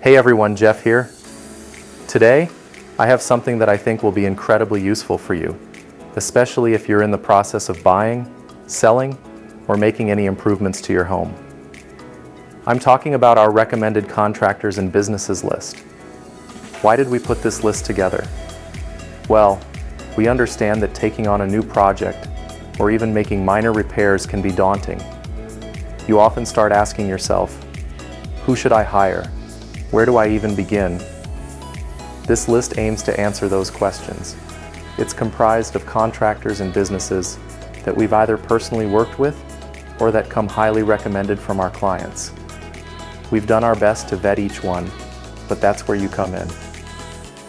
Hey everyone, Jeff here. Today, I have something that I think will be incredibly useful for you, especially if you're in the process of buying, selling, or making any improvements to your home. I'm talking about our recommended contractors and businesses list. Why did we put this list together? Well, we understand that taking on a new project or even making minor repairs can be daunting. You often start asking yourself, who should I hire? Where do I even begin? This list aims to answer those questions. It's comprised of contractors and businesses that we've either personally worked with or that come highly recommended from our clients. We've done our best to vet each one, but that's where you come in.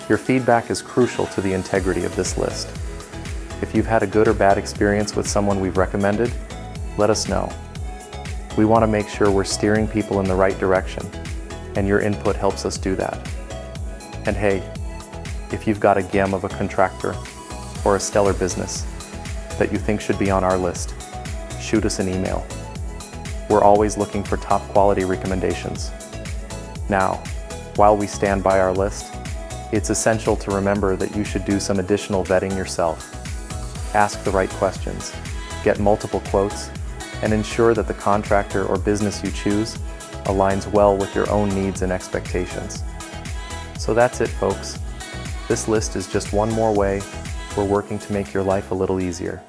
Your feedback is crucial to the integrity of this list. If you've had a good or bad experience with someone we've recommended, let us know. We want to make sure we're steering people in the right direction, and your input helps us do that. And hey, if you've got a gem of a contractor or a stellar business that you think should be on our list, shoot us an email. We're always looking for top quality recommendations. Now, while we stand by our list, it's essential to remember that you should do some additional vetting yourself. Ask the right questions, get multiple quotes, and ensure that the contractor or business you choose aligns well with your own needs and expectations. So that's it, folks. This list is just one more way we're working to make your life a little easier.